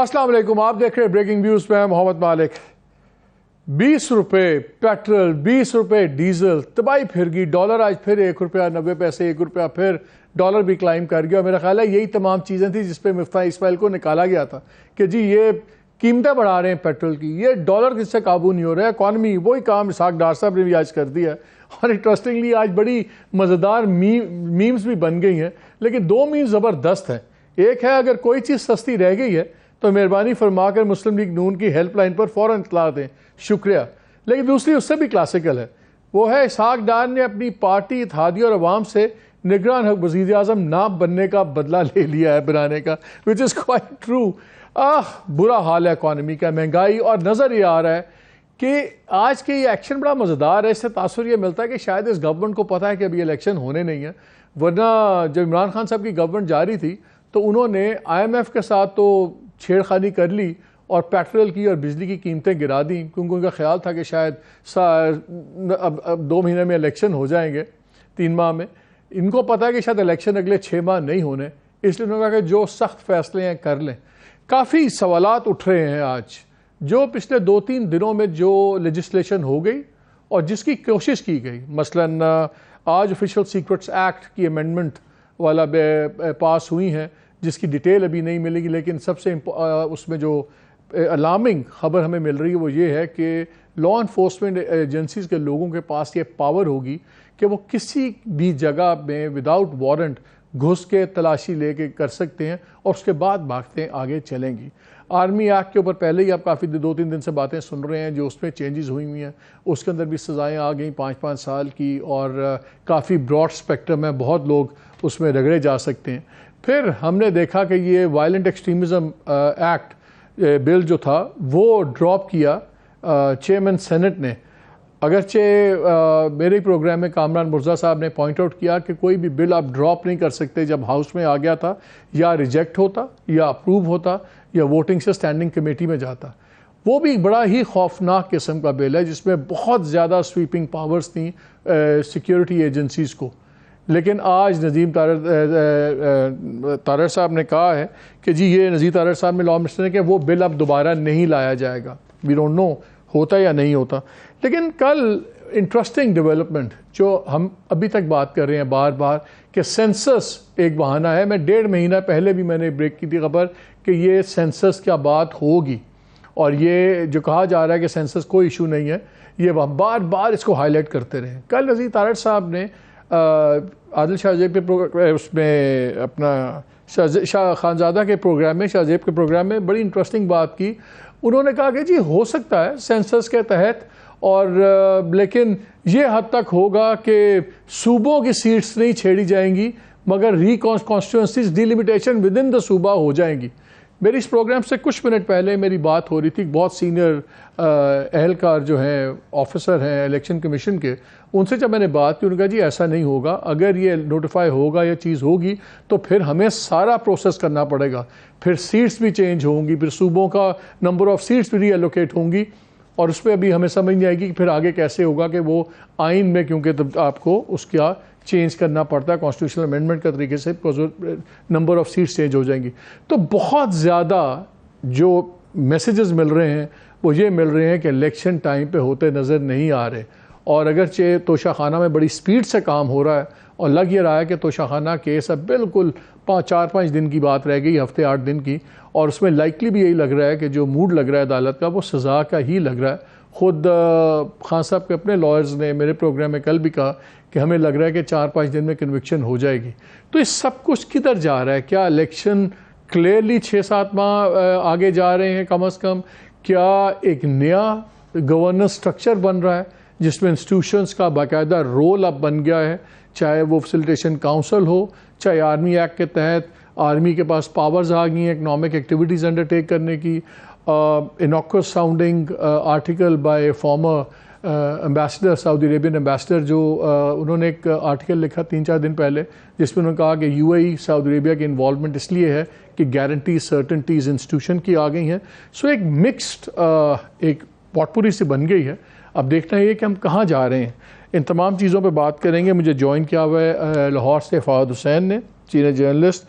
السلام علیکم، آپ دیکھ رہے ہیں بریکنگ نیوز میں محمد مالک۔ 20 روپے پیٹرول، 20 روپے ڈیزل، تباہی پھر گئی۔ ڈالر آج پھر 1 روپیہ 90 پیسے، 1 روپیہ پھر ڈالر بھی کلائم کر گیا۔ اور میرا خیال ہے یہی تمام چیزیں تھیں جس پہ مفتاح اسماعیل کو نکالا گیا تھا کہ جی یہ قیمتیں بڑھا رہے ہیں پیٹرول کی، یہ ڈالر کس سے قابو نہیں ہو رہا ہے، اکانومی وہی کام اسحاق ڈار صاحب نے بھی آج کر دیا ہے۔ اور انٹرسٹنگلی آج بڑی مزیدار میمز بھی بن گئی ہیں، لیکن 2 میمز زبردست ہیں۔ ایک ہے اگر کوئی چیز سستی رہ گئی ہے تو مہربانی فرما کر مسلم لیگ نون کی ہیلپ لائن پر فوراً اطلاع دیں، شکریہ۔ لیکن دوسری اس سے بھی کلاسیکل ہے، وہ ہے اسحاق ڈار نے اپنی پارٹی، اتحادیہ اور عوام سے نگران وزیر اعظم نہ بننے کا بدلہ لے لیا ہے بنانے کا، which is quite true۔ برا حال ہے اکانومی کا، مہنگائی، اور نظر یہ آ رہا ہے کہ آج کے یہ ایکشن بڑا مزیدار ہے۔ اس سے تاثر یہ ملتا ہے کہ شاید اس گورنمنٹ کو پتہ ہے کہ ابھی الیکشن ہونے نہیں ہیں، ورنہ جب عمران خان صاحب کی گورنمنٹ جاری تھی تو انہوں نے IMF کے ساتھ تو چھیڑخانی کر لی اور پیٹرول کی اور بجلی کی قیمتیں گرا دیں، کیونکہ ان کا خیال تھا کہ شاید اب 2 مہینے میں الیکشن ہو جائیں گے، 3 ماہ میں۔ ان کو پتہ ہے کہ شاید الیکشن اگلے 6 ماہ نہیں ہونے، اس لیے انہوں نے کہا کہ جو سخت فیصلے ہیں کر لیں۔ کافی سوالات اٹھ رہے ہیں آج، جو پچھلے 2-3 دنوں میں جو لیجسلیشن ہو گئی اور جس کی کوشش کی گئی، مثلاً آج آفیشیل سیکرٹس ایکٹ کی امینڈمنٹ والا پاس ہوئی ہیں، جس کی ڈیٹیل ابھی نہیں ملے گی، لیکن سب سے اس میں جو الارمنگ خبر ہمیں مل رہی ہے وہ یہ ہے کہ لا انفورسمنٹ ایجنسیز کے لوگوں کے پاس یہ پاور ہوگی کہ وہ کسی بھی جگہ میں وداؤٹ وارنٹ گھس کے تلاشی لے کے کر سکتے ہیں اور اس کے بعد بھاگتے آگے چلیں گی۔ آرمی ایکٹ کے اوپر پہلے ہی آپ کافی 2-3 دن سے باتیں سن رہے ہیں، جو اس میں چینجز ہوئی ہیں، اس کے اندر بھی سزائیں آ گئیں 5-5 سال کی، اور کافی براڈ اسپیکٹرم ہے، بہت لوگ اس میں رگڑے جا سکتے ہیں۔ پھر ہم نے دیکھا کہ یہ وائلنٹ ایکسٹریمزم ایکٹ بل جو تھا وہ ڈراپ کیا چیئرمین سینٹ نے، اگرچہ میرے پروگرام میں کامران مرزا صاحب نے پوائنٹ آؤٹ کیا کہ کوئی بھی بل آپ ڈراپ نہیں کر سکتے، جب ہاؤس میں آ گیا تھا یا ریجیکٹ ہوتا یا اپروو ہوتا یا ووٹنگ سے اسٹینڈنگ کمیٹی میں جاتا۔ وہ بھی بڑا ہی خوفناک قسم کا بل ہے جس میں بہت زیادہ سویپنگ پاورز تھیں سیکیورٹی ایجنسیز کو۔ لیکن آج نظیم طارر صاحب نے کہا ہے کہ جی یہ نظیر طارر صاحب میں لا منسٹر نے کہ وہ بل اب دوبارہ نہیں لایا جائے گا۔ وی ڈونٹ نو ہوتا یا نہیں ہوتا۔ لیکن کل انٹرسٹنگ ڈیولپمنٹ جو ہم ابھی تک بات کر رہے ہیں بار بار کہ سینسس ایک بہانہ ہے، میں 1.5 مہینہ پہلے بھی میں نے بریک کی تھی خبر کہ یہ سینسس کیا بات ہوگی، اور یہ جو کہا جا رہا ہے کہ سینسس کوئی ایشو نہیں ہے، یہ بار بار اس کو ہائی لائٹ کرتے رہے۔ کل نظیر طارر صاحب نے عادل شاہ زیب کے اس میں اپنا شاہ خانزادہ کے پروگرام میں، شاہ زیب کے پروگرام میں بڑی انٹرسٹنگ بات کی۔ انہوں نے کہا کہ جی ہو سکتا ہے سینسس کے تحت، اور لیکن یہ حد تک ہوگا کہ صوبوں کی سیٹس نہیں چھیڑی جائیں گی، مگر کانسٹیٹوئنسیز ڈیلیمیٹیشن ود ان دا صوبہ ہو جائیں گی۔ میری اس پروگرام سے کچھ منٹ پہلے میری بات ہو رہی تھی، بہت سینئر اہلکار جو ہیں، آفیسر ہیں الیکشن کمیشن کے، ان سے جب میں نے بات کی، انہوں نے کہا جی ایسا نہیں ہوگا، اگر یہ نوٹیفائی ہوگا یا چیز ہوگی تو پھر ہمیں سارا پروسیس کرنا پڑے گا، پھر سیٹس بھی چینج ہوں گی، پھر صوبوں کا نمبر آف سیٹس بھی ری ایلوکیٹ ہوں گی، اور اس پہ ابھی ہمیں سمجھ نہیں آئے گی کہ پھر آگے کیسے ہوگا، کہ وہ آئین میں کیونکہ آپ کو اس کا چینج کرنا پڑتا ہے کانسٹیٹیوشنل امینڈمنٹ کے طریقے سے، نمبر آف سیٹس چینج ہو جائیں گی۔ تو بہت زیادہ جو میسیجز مل رہے ہیں وہ یہ مل رہے ہیں کہ الیکشن ٹائم پہ ہوتے نظر نہیں آ رہے، اور اگرچہ توشہ خانہ میں بڑی سپیڈ سے کام ہو رہا ہے، اور لگ یہ رہا ہے کہ توشہ خانہ کیس اب بالکل 4-5 دن کی بات رہ گئی، ہفتے 8 دن کی، اور اس میں لائکلی بھی یہی لگ رہا ہے کہ جو موڈ لگ رہا ہے عدالت کا وہ سزا کا ہی لگ رہا ہے۔ خود خان صاحب کے اپنے لائرز نے میرے پروگرام میں کل بھی کہا کہ ہمیں لگ رہا ہے کہ 4-5 دن میں کنوکشن ہو جائے گی۔ تو یہ سب کچھ کدھر جا رہا ہے؟ کیا الیکشن کلیئرلی 6-7 ماہ آگے جا رہے ہیں کم از کم؟ کیا ایک نیا گورننس سٹرکچر بن رہا ہے جس میں انسٹیٹیوشنز کا باقاعدہ رول اب بن گیا ہے، چاہے وہ فیسیلیٹیشن کاؤنسل ہو، چاہے آرمی ایکٹ کے تحت آرمی کے پاس پاورز آ گئی ہیں اکنامک ایکٹیویٹیز انڈرٹیک کرنے کی، innocuous sounding article by former ambassador, Saudi Arabian ambassador, جو انہوں نے ایک آرٹیکل لکھا 3-4 دن پہلے جس میں انہوں نے کہا کہ UAE سعودی عربیہ کی انوالومنٹ اس لیے ہے کہ گارنٹیز سرٹنٹیز انسٹیٹیوشن کی آ گئی ہیں۔ سو ایک مکسڈ ایک پاٹ پوری سے بن گئی ہے۔ اب دیکھنا یہ کہ ہم کہاں جا رہے ہیں، ان تمام چیزوں پہ بات کریں گے۔ مجھے جوائن کیا ہوا ہے لاہور سے فواد حسین نے، سینئر جرنلسٹ،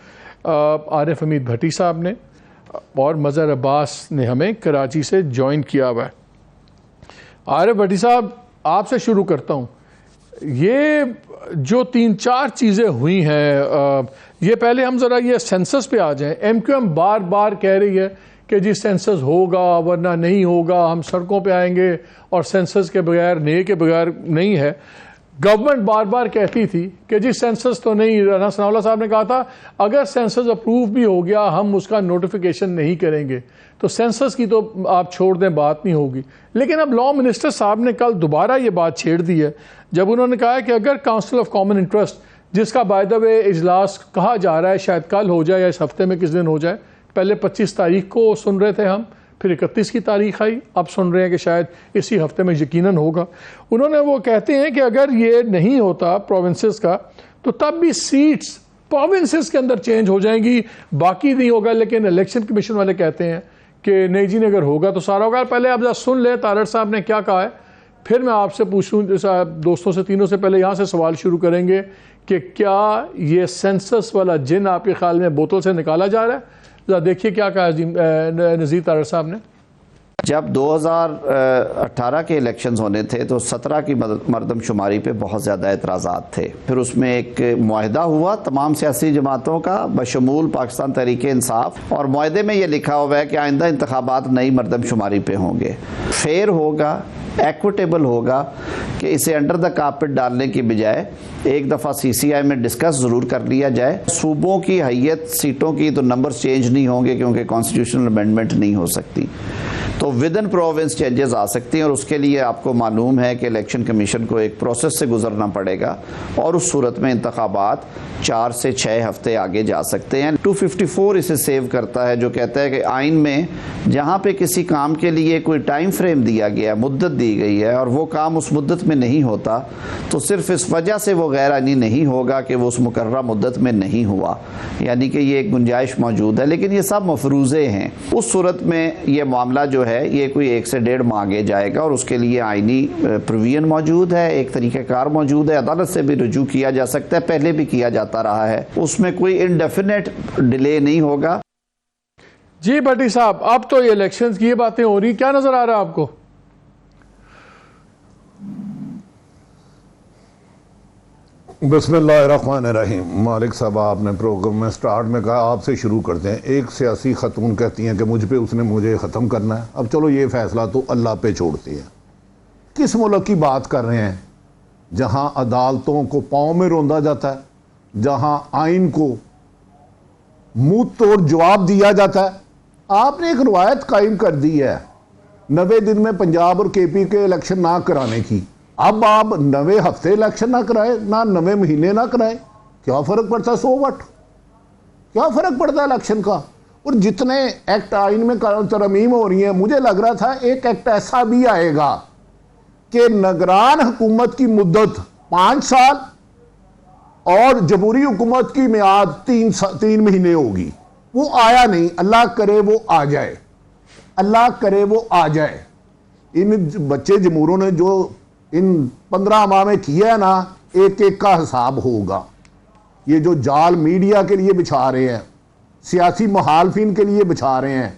عارف حمید بھٹی صاحب نے، اور مظہر عباس نے ہمیں کراچی سے جوائن کیا ہوا ہے۔ عارف بھٹی صاحب آپ سے شروع کرتا ہوں، یہ جو 3-4 چیزیں ہوئی ہیں، یہ پہلے ہم ذرا یہ سینسس پہ آ جائیں۔ ایم کیو ایم بار بار کہہ رہی ہے کہ جی سینسس ہوگا ورنہ نہیں ہوگا، ہم سڑکوں پہ آئیں گے اور سینسس کے بغیر نئے کے بغیر نہیں ہے۔ گورنمنٹ بار بار کہتی تھی کہ جی سینسس تو نہیں، رانا ثناء اللہ صاحب نے کہا تھا اگر سینسس اپروو بھی ہو گیا ہم اس کا نوٹیفیکیشن نہیں کریں گے، تو سینسس کی تو آپ چھوڑ دیں، بات نہیں ہوگی۔ لیکن اب لاء منسٹر صاحب نے کل دوبارہ یہ بات چھیڑ دی ہے جب انہوں نے کہا کہ اگر کاؤنسل آف کامن انٹرسٹ، جس کا بائی دا وے اجلاس کہا جا رہا ہے شاید کل ہو جائے یا اس ہفتے میں کس دن ہو جائے، پہلے 25 تاریخ کو سن رہے تھے ہم، پھر 31 کی تاریخ آئی، اب سن رہے ہیں کہ شاید اسی ہفتے میں یقیناً ہوگا۔ انہوں نے وہ کہتے ہیں کہ اگر یہ نہیں ہوتا پروونسز کا تو تب بھی سیٹس پروونسز کے اندر چینج ہو جائیں گی، باقی نہیں ہوگا۔ لیکن الیکشن کمیشن والے کہتے ہیں کہ نہیں جی اگر ہوگا تو سارا ہوگا۔ پہلے آپ ذرا سن لیں طارڑ صاحب نے کیا کہا ہے، پھر میں آپ سے پوچھوں، دوستوں سے تینوں سے پہلے یہاں سے سوال شروع کریں گے کہ کیا یہ سینسس والا جن آپ کے خیال میں بوتل سے نکالا جا رہا ہے؟ ذرا دیکھیے کیا کہا نذیر طارڑ صاحب نے۔ جب 2018 کے الیکشنز ہونے تھے تو 17 کی مردم شماری پہ بہت زیادہ اعتراضات تھے، پھر اس میں ایک معاہدہ ہوا تمام سیاسی جماعتوں کا بشمول پاکستان تحریک انصاف، اور معاہدے میں یہ لکھا ہوا ہے کہ آئندہ انتخابات نئی مردم شماری پہ ہوں گے، فیئر ہوگا، ایکویٹیبل ہوگا، کہ اسے انڈر دا کارپٹ ڈالنے کی بجائے ایک دفعہ سی سی آئی میں ڈسکس ضرور کر لیا جائے۔ صوبوں کی حیثیت سیٹوں کی تو نمبرز چینج نہیں ہوں گے کیونکہ کانسٹیٹیوشنل امینڈمنٹ نہیں ہو سکتی، تو ود ان پروونس چینجز آ سکتی ہیں، اور اس کے لیے آپ کو معلوم ہے کہ الیکشن کمیشن کو ایک پروسیس سے گزرنا پڑے گا، اور اس صورت میں انتخابات 4 سے 6 ہفتے آگے جا سکتے ہیں۔ 254 اسے سیو کرتا ہے جو کہتا ہے کہ آئین میں جہاں پہ کسی کام کے لیے کوئی ٹائم فریم دیا گیا، مدت دی گئی ہے، اور وہ کام اس مدت میں نہیں ہوتا تو صرف اس وجہ سے وہ غیر آئینی نہیں ہوگا کہ وہ اس مقررہ مدت میں نہیں ہوا، یعنی کہ یہ ایک گنجائش موجود ہے۔ لیکن یہ سب مفروضے ہیں، اس صورت میں یہ معاملہ جو ہے یہ کوئی 1 سے 1.5 ماہ آگے جائے گا، اور اس کے لیے آئینی پروویژن موجود ہے، ایک طریقہ کار موجود ہے، عدالت سے بھی رجوع کیا جا سکتا ہے، پہلے بھی کیا جاتا رہا ہے، اس میں کوئی انڈیفینٹ ڈیلے نہیں ہوگا۔ جی بھٹی صاحب، اب تو یہ الیکشنز کی یہ باتیں ہو رہی، کیا نظر آ رہا ہے آپ کو؟ بسم اللہ الرحمن الرحیم۔ مالک صاحب آپ نے پروگرام میں سٹارٹ میں کہا آپ سے شروع کرتے ہیں۔ ایک سیاسی خاتون کہتی ہیں کہ مجھ پہ اس نے مجھے ختم کرنا ہے۔ اب چلو یہ فیصلہ تو اللہ پہ چھوڑتے ہیں۔ کس ملک کی بات کر رہے ہیں جہاں عدالتوں کو پاؤں میں روندا جاتا ہے، جہاں آئین کو منہ توڑ جواب دیا جاتا ہے؟ آپ نے ایک روایت قائم کر دی ہے 90 دن میں پنجاب اور کے پی کے الیکشن نہ کرانے کی۔ اب آپ 90 ہفتے الیکشن نہ کرائے، نہ 90 مہینے نہ کرائے، کیا فرق پڑتا ہے؟ 100 وٹ کیا فرق پڑتا ہے الیکشن کا؟ اور جتنے ایکٹ آئین میں ترمیم ہو رہی ہیں، مجھے لگ رہا تھا ایک ایکٹ ایسا بھی آئے گا کہ نگران حکومت کی مدت 5 سال اور جمہوری حکومت کی میعاد 3 مہینے ہوگی۔ وہ آیا نہیں، اللہ کرے وہ آ جائے، اللہ کرے وہ آ جائے۔ ان بچے جمہوروں نے جو ان 15 ماہ میں کیا ہے نا، ایک ایک کا حساب ہوگا۔ یہ جو جال میڈیا کے لیے بچھا رہے ہیں، سیاسی مخالفین کے لیے بچھا رہے ہیں،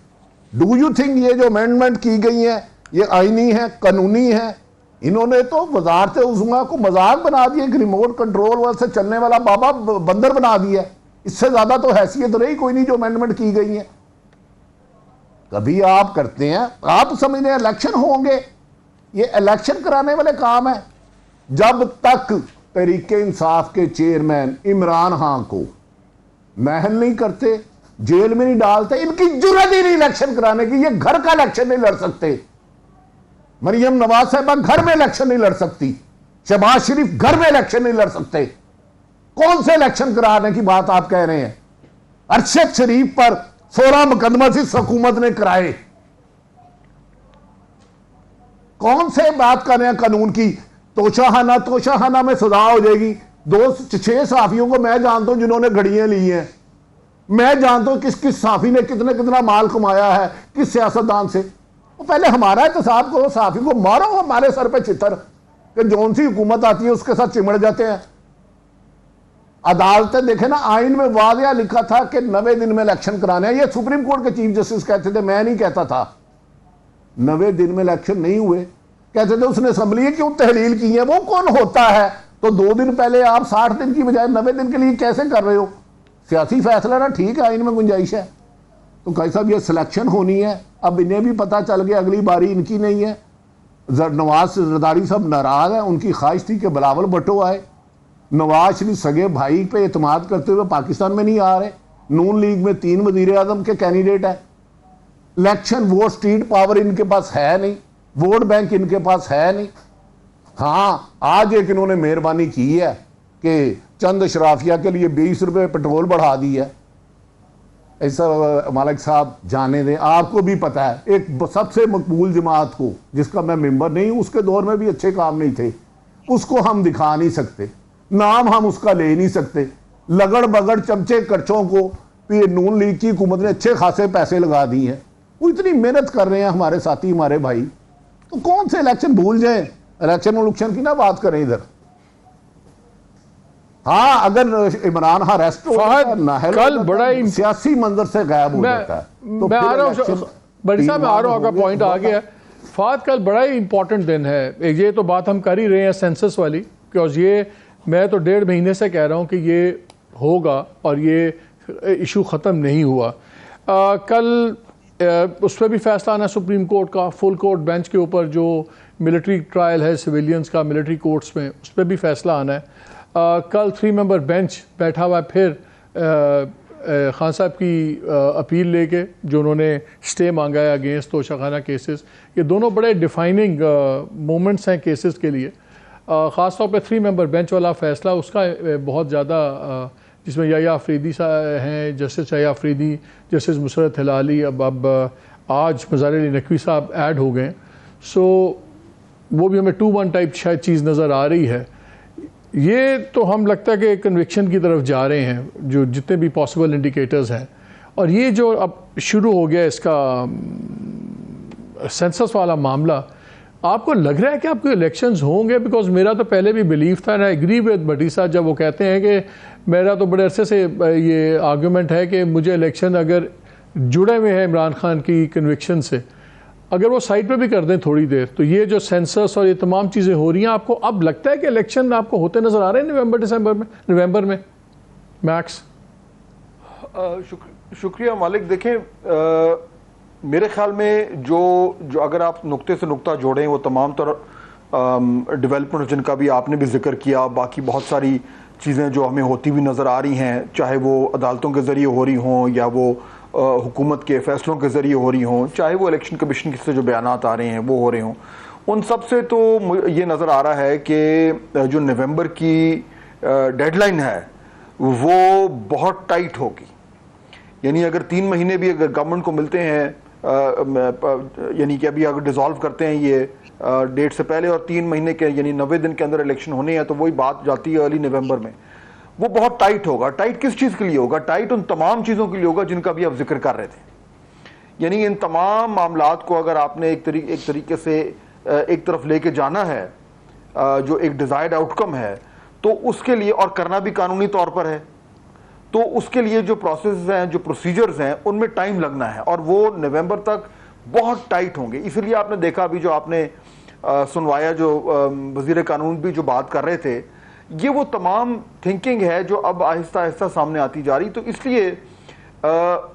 ڈو یو تھنک یہ جو امینڈمنٹ کی گئی ہیں یہ آئینی ہے، قانونی ہے؟ انہوں نے تو وزارت عظمیٰ کو مذاق بنا دیا، ایک ریموٹ کنٹرول سے چلنے والا بابا بندر بنا دیا۔ اس سے زیادہ تو حیثیت رہی کوئی نہیں جو امینڈمنٹ کی گئی ہیں۔ کبھی آپ کرتے ہیں، آپ سمجھتے ہیں الیکشن ہوں گے، یہ الیکشن کرانے والے کام ہیں۔ جب تک تحریک انصاف کے چیئرمین عمران خان کو محل نہیں کرتے، جیل میں نہیں ڈالتے، ان کی جرات ہی نہیں الیکشن کرانے کی۔ یہ گھر کا الیکشن نہیں لڑ سکتے، مریم نواز صاحبہ گھر میں الیکشن نہیں لڑ سکتی، شہباز شریف گھر میں الیکشن نہیں لڑ سکتے۔ کون سے الیکشن کرانے کی بات آپ کہہ رہے ہیں؟ ارشد شریف پر 16 مقدمہ اس حکومت نے کرائے۔ کون سے بات کر رہے ہیں قانون کی؟ توشہ میں سزا ہو جائے گی۔ 6 صحافیوں کو میں جانتا ہوں جنہوں نے گھڑیاں لی ہیں، میں جانتا ہوں کس کس صحافی نے کتنا مال کمایا ہے کس سیاستدان سے۔ وہ پہلے ہمارا احتساب کرو، صحافی کو مارو ہمارے سر پہ چھتر کہ جون سی حکومت آتی ہے اس کے ساتھ چمڑ جاتے ہیں۔ عدالتیں دیکھیں نا, آئین میں واضح لکھا تھا کہ 90 دن میں الیکشن کرانے ہیں. یہ سپریم کورٹ کے چیف جسٹس کہتے تھے, میں نہیں کہتا تھا. 90 دن میں الیکشن نہیں ہوئے, کہتے تھے اس نے اسمبلی کیوں تحلیل کی ہے, وہ کون ہوتا ہے؟ تو 2 دن پہلے آپ 60 دن کی بجائے 90 دن کے لیے کیسے کر رہے ہو؟ سیاسی فیصلہ نا, ٹھیک ہے آئین میں گنجائش ہے. تو قاضی صاحب یہ سلیکشن ہونی ہے. اب انہیں بھی پتہ چل گیا اگلی باری ان کی نہیں ہے. نواز زرداری صاحب ناراض ہیں, ان کی خواہش تھی کہ بلاول بھٹو آئے. نواز شریف سگے بھائی پہ اعتماد کرتے ہوئے پاکستان میں نہیں آ رہے. نون لیگ میں 3 وزیر اعظم کے کینڈیڈیٹ ہیں. الیکشن ووٹ اسٹریٹ پاور ان کے پاس ہے نہیں, ووٹ بینک ان کے پاس ہے نہیں. ہاں آج ایک انہوں نے مہربانی کی ہے کہ چند اشرافیہ کے لیے 20 روپے پٹرول بڑھا دی ہے. ایسا مالک صاحب جانے دیں, آپ کو بھی پتہ ہے ایک سب سے مقبول جماعت کو جس کا میں ممبر نہیں ہوں, اس کے دور میں بھی اچھے کام نہیں تھے, اس کو ہم دکھا نہیں سکتے, نام ہم اس کا لے نہیں سکتے. لگڑ بگڑ چمچے کرچوں کو نون لیگ کی حکومت نے اچھے خاصے پیسے لگا دی ہیں. وہ اتنی محنت کر رہے ہیں ہمارے ساتھی, ہمارے بھائی, تو کون سے الیکشن بھول جائیں؟ الیکشن کی نہ بات کریں ادھر. ہاں اگر عمران خان ریسٹ کل بڑا سیاسی منظر سے غائب ہو جاتا ہے. میں آ رہا ہوں بڑی صاحب, میں آ رہا ہوں, آپ کا پوائنٹ آ گیا. فہد کل بڑا ہی امپورٹنٹ دن ہے. یہ تو بات ہم کر ہی رہے ہیں سینسس والی, بیکاز یہ میں تو 1.5 مہینے سے کہہ رہا ہوں کہ یہ ہوگا اور یہ ایشو ختم نہیں ہوا. کل اس پہ بھی فیصلہ آنا ہے سپریم کورٹ کا, فل کورٹ بینچ کے اوپر جو ملٹری ٹرائل ہے سویلینز کا ملٹری کورٹس میں, اس پہ بھی فیصلہ آنا ہے. کل 3 ممبر بینچ بیٹھا ہوا ہے پھر خان صاحب کی اپیل لے کے, جو انہوں نے سٹے مانگا ہے اگینسٹ توشہ خانہ کیسز. یہ دونوں بڑے ڈیفائننگ مومنٹس ہیں کیسز کے لیے. خاص طور پہ 3 ممبر بینچ والا فیصلہ اس کا بہت زیادہ, جس میں یحییٰ آفریدی ہیں, جسٹس یحییٰ آفریدی, جسٹس مسرت ہلالی, اب آج مظہر علی نقوی صاحب ایڈ ہو گئے. سو وہ بھی ہمیں 2-1 ٹائپ شاید چیز نظر آ رہی ہے. یہ تو ہم لگتا ہے کہ کنوکشن کی طرف جا رہے ہیں, جو جتنے بھی پاسبل انڈیکیٹرز ہیں. اور یہ جو اب شروع ہو گیا اس کا سینسس والا معاملہ, آپ کو لگ رہا ہے کہ آپ کو الیکشنز ہوں گے؟ بیکاز میرا تو پہلے بھی بلیف تھا, نا ایگری ود بھٹی صاحب جب وہ کہتے ہیں کہ میرا تو بڑے عرصے سے یہ آرگومنٹ ہے کہ مجھے الیکشن اگر جڑے ہوئے ہیں عمران خان کی کنوکشن سے, اگر وہ سائٹ پہ بھی کر دیں تھوڑی دیر, تو یہ جو سینسس اور یہ تمام چیزیں ہو رہی ہیں, آپ کو اب لگتا ہے کہ الیکشن آپ کو ہوتے نظر آ رہے ہیں نومبر میں میکس؟ شکریہ مالک. دیکھیں میرے خیال میں جو اگر آپ نقطے سے نقطہ جوڑیں, وہ تمام تر ڈیولپمنٹ جن کا بھی آپ نے بھی ذکر کیا, باقی بہت ساری چیزیں جو ہمیں ہوتی ہوئی نظر آ رہی ہیں, چاہے وہ عدالتوں کے ذریعے ہو رہی ہوں یا وہ حکومت کے فیصلوں کے ذریعے ہو رہی ہوں, چاہے وہ الیکشن کمیشن سے جو بیانات آ رہے ہیں وہ ہو رہے ہوں, ان سب سے تو یہ نظر آ رہا ہے کہ جو نومبر کی ڈیڈ لائن ہے وہ بہت ٹائٹ ہوگی. یعنی اگر 3 مہینے بھی اگر گورنمنٹ کو ملتے ہیں, یعنی کہ ابھی اگر ڈیزالو کرتے ہیں یہ ڈیٹ سے پہلے, اور 3 مہینے کے یعنی 90 دن کے اندر الیکشن ہونے ہیں, تو وہی بات جاتی ہے ارلی نومبر میں. وہ بہت ٹائٹ ہوگا. ٹائٹ کس چیز کے لیے ہوگا؟ ٹائٹ ان تمام چیزوں کے لیے ہوگا جن کا بھی آپ ذکر کر رہے تھے. یعنی ان تمام معاملات کو اگر آپ نے ایک طریقے سے ایک طرف لے کے جانا ہے, جو ایک ڈیزائرڈ آؤٹ کم ہے, تو اس کے لیے, اور کرنا بھی قانونی طور پر ہے, تو اس کے لیے جو پروسیس ہیں, جو پروسیجرز ہیں, ان میں ٹائم لگنا ہے, اور وہ نومبر تک بہت ٹائٹ ہوں گے. اس لیے آپ نے دیکھا ابھی جو آپ نے سنوایا, جو وزیر قانون بھی جو بات کر رہے تھے, یہ وہ تمام تھنکنگ ہے جو اب آہستہ آہستہ سامنے آتی جا رہی. تو اس لیے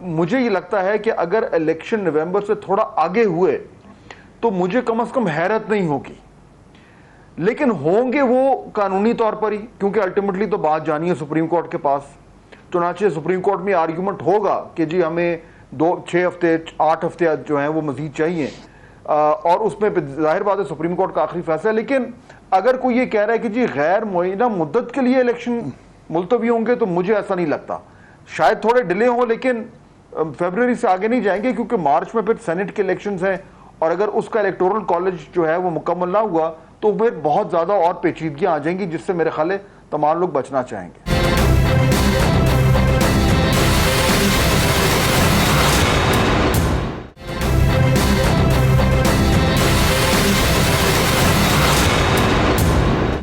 مجھے یہ لگتا ہے کہ اگر الیکشن نومبر سے تھوڑا آگے ہوئے تو مجھے کم از کم حیرت نہیں ہوگی, لیکن ہوں گے وہ قانونی طور پر ہی, کیونکہ الٹیمیٹلی تو بات جانی ہے سپریم کورٹ کے پاس. چنانچہ سپریم کورٹ میں آرگیومنٹ ہوگا کہ جی ہمیں 6 ہفتے 8 ہفتے جو ہیں وہ مزید چاہیے, اور اس میں ظاہر بات ہے سپریم کورٹ کا آخری فیصلہ ہے. لیکن اگر کوئی یہ کہہ رہا ہے کہ جی غیر معینہ مدت کے لیے الیکشن ملتوی ہوں گے, تو مجھے ایسا نہیں لگتا. شاید تھوڑے ڈیلے ہوں, لیکن فیبروری سے آگے نہیں جائیں گے, کیونکہ مارچ میں پھر سینٹ کے الیکشنز ہیں, اور اگر اس کا الیکٹورل کالج جو ہے وہ مکمل نہ ہوا تو پھر بہت زیادہ اور پیچیدگیاں آ جائیں گی, جس سے میرے خیال ہے تمام لوگ بچنا چاہیں گے.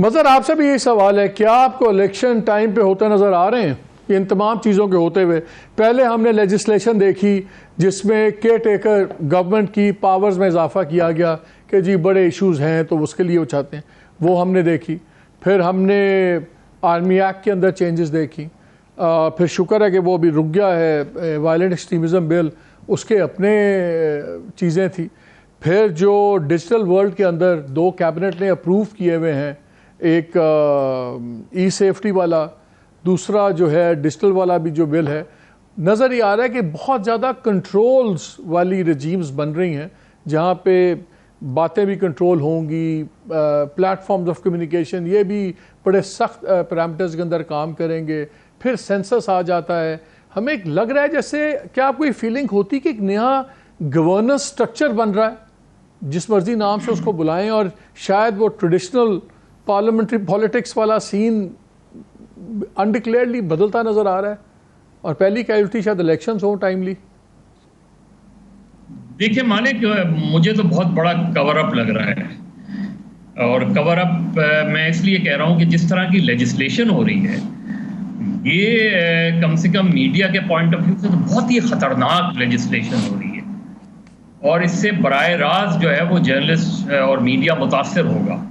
مظہر آپ سے بھی یہی سوال ہے، کیا آپ کو الیکشن ٹائم پہ ہوتے نظر آ رہے ہیں ان تمام چیزوں کے ہوتے ہوئے؟ پہلے ہم نے لیجسلیشن دیکھی جس میں کیئر ٹیکر گورنمنٹ کی پاورز میں اضافہ کیا گیا کہ جی بڑے ایشوز ہیں تو اس کے لیے وہ چاہتے ہیں، وہ ہم نے دیکھی. پھر ہم نے آرمی ایکٹ کے اندر چینجز دیکھی. پھر شکر ہے کہ وہ ابھی رک گیا ہے. وائلنٹ ایکسٹریمزم بل اس کے اپنے چیزیں تھی. پھر جو ڈیجیٹل ورلڈ کے اندر 2 کیبنٹ نے اپروو کیے ہوئے ہیں، ایک ای سیفٹی والا، دوسرا جو ہے ڈیجیٹل والا بھی جو بل ہے. نظر یہ آ رہا ہے کہ بہت زیادہ کنٹرولز والی رجیمز بن رہی ہیں جہاں پہ باتیں بھی کنٹرول ہوں گی، پلیٹ فارمز آف کمیونیکیشن یہ بھی بڑے سخت پیرامیٹرز کے اندر کام کریں گے. پھر سینسس آ جاتا ہے. ہمیں ایک لگ رہا ہے جیسے، کیا آپ کو یہ فیلنگ ہوتی کہ ایک نیا گورننس سٹرکچر بن رہا ہے، جس مرضی نام سے اس کو بلائیں، اور شاید وہ ٹریڈیشنل پارلیمنٹری پالیٹکس والا سین انڈکلیئرلی بدلتا نظر آ رہا ہے، اور پہلی کیجولٹی شاید الیکشنز ہوں ٹائملی؟ دیکھیں مالک، مجھے تو بہت بڑا کور اپ لگ رہا ہے. اور کور اپ میں اس لیے کہہ رہا ہوں کہ جس طرح کی لیجسلیشن ہو رہی ہے، یہ کم سے کم میڈیا کے پوائنٹ آف ویو سے تو بہت ہی خطرناک لیجسلیشن ہو رہی ہے. اور اس سے براہ راست جو ہے وہ جرنلسٹ اور میڈیا متاثر ہوگا.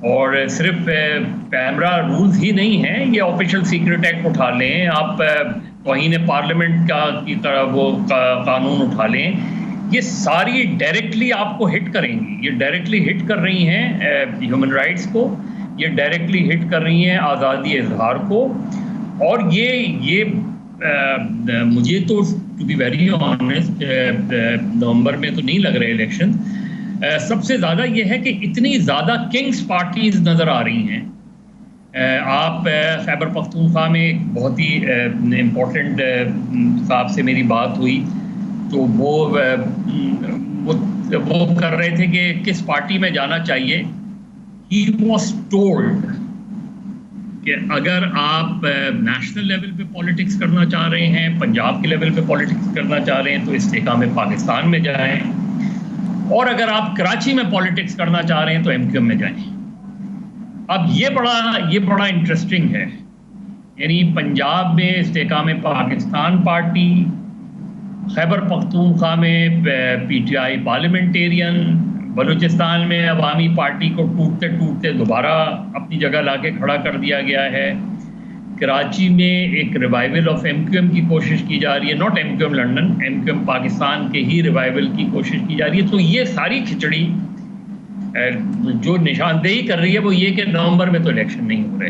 اور صرف پیمرا رولز ہی نہیں ہیں، یہ آفیشیل سیکرٹ ایکٹ اٹھا لیں آپ، توہین پارلیمنٹ کا کی طرح وہ قانون اٹھا لیں، یہ ساری ڈائریکٹلی آپ کو ہٹ کریں گی. یہ ڈائریکٹلی ہٹ کر رہی ہیں ہیومن رائٹس کو، یہ ڈائریکٹلی ہٹ کر رہی ہیں آزادی اظہار کو. اور یہ مجھے تو ٹو بی ویری آنیسٹ نومبر میں تو نہیں لگ رہے الیکشن. سب سے زیادہ یہ ہے کہ اتنی زیادہ کنگز پارٹیز نظر آ رہی ہیں. آپ خیبر پختونخوا میں ایک بہت ہی امپورٹنٹ صاحب سے میری بات ہوئی تو وہ کر رہے تھے کہ کس پارٹی میں جانا چاہیے. ہی واز ٹولڈ کہ اگر آپ نیشنل لیول پہ پالیٹکس کرنا چاہ رہے ہیں، پنجاب کے لیول پہ پالیٹکس کرنا چاہ رہے ہیں تو استحکام پاکستان میں جائیں، اور اگر آپ کراچی میں پالیٹکس کرنا چاہ رہے ہیں تو ایم کیو ایم میں جائیں. اب یہ بڑا انٹرسٹنگ ہے. یعنی پنجاب میں استحکام پاکستان پارٹی، خیبر پختونخوا میں P T I parliamentarian, Balochistan میں عوامی پارٹی کو ٹوٹتے ٹوٹتے دوبارہ اپنی جگہ لا کے کھڑا کر دیا گیا ہے. کراچی میں ایک revival of M Q M کی کوشش کی جا رہی ہے، not M Q M London, M Q M Pakistan کے ہی ریوائول کی کوشش کی جا رہی ہے. تو یہ ساری کھچڑی جو نشاندہی کر رہی ہے وہ یہ کہ نومبر میں تو الیکشن نہیں ہو رہے،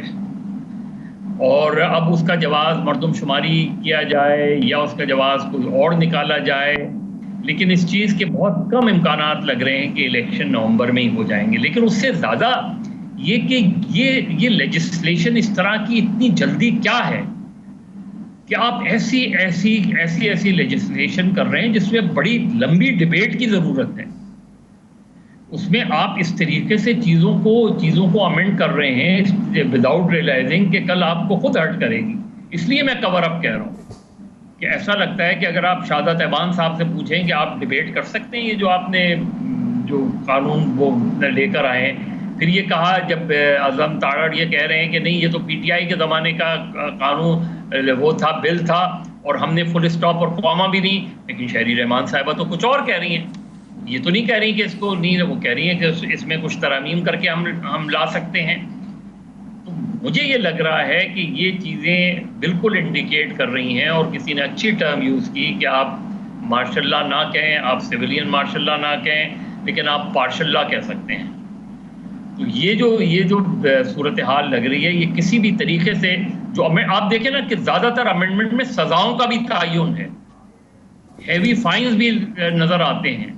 اور اب اس کا جواز مردم شماری کیا جائے یا اس کا جواز کوئی اور نکالا جائے. لیکن اس چیز کے بہت کم امکانات لگ رہے ہیں کہ الیکشن نومبر میں ہی ہو جائیں گے. لیکن اس سے زیادہ یہ کہ یہ لیجسلیشن اس طرح کی اتنی جلدی کیا ہے کہ آپ ایسی لیجسلیشن کر رہے ہیں جس میں بڑی لمبی ڈیبیٹ کی ضرورت ہے. اس میں آپ اس طریقے سے چیزوں کو امینڈ کر رہے ہیں وداؤٹ ریئلائزنگ کہ کل آپ کو خود ہرٹ کرے گی. اس لیے میں کور اپ کہہ رہا ہوں کہ ایسا لگتا ہے کہ اگر آپ شہادت ایوان صاحب سے پوچھیں کہ آپ ڈیبیٹ کر سکتے ہیں یہ جو آپ نے جو قانون وہ لے کر آئے ہیں. پھر یہ کہا جب اعظم تاڑڑ یہ کہہ رہے ہیں کہ نہیں یہ تو پی ٹی آئی کے زمانے کا قانون وہ تھا، بل تھا، اور ہم نے فل اسٹاپ اور قوامہ بھی نہیں. لیکن شہری رحمان صاحبہ تو کچھ اور کہہ رہی ہیں. یہ تو نہیں کہہ رہی کہ اس کو نہیں، وہ کہہ رہی ہیں کہ اس میں کچھ ترامیم کر کے ہم لا سکتے ہیں. تو مجھے یہ لگ رہا ہے کہ یہ چیزیں بالکل انڈیکیٹ کر رہی ہیں. اور کسی نے اچھی ٹرم یوز کی کہ آپ مارشل لا نہ کہیں، آپ سویلین مارشل لا نہ کہیں، لیکن آپ پارشل لا کہہ سکتے ہیں. تو یہ جو صورتحال لگ رہی ہے یہ کسی بھی طریقے سے جو آپ دیکھیں نا کہ زیادہ تر امینڈمنٹ میں سزاؤں کا بھی تعین ہے، ہیوی فائنز بھی نظر آتے ہیں.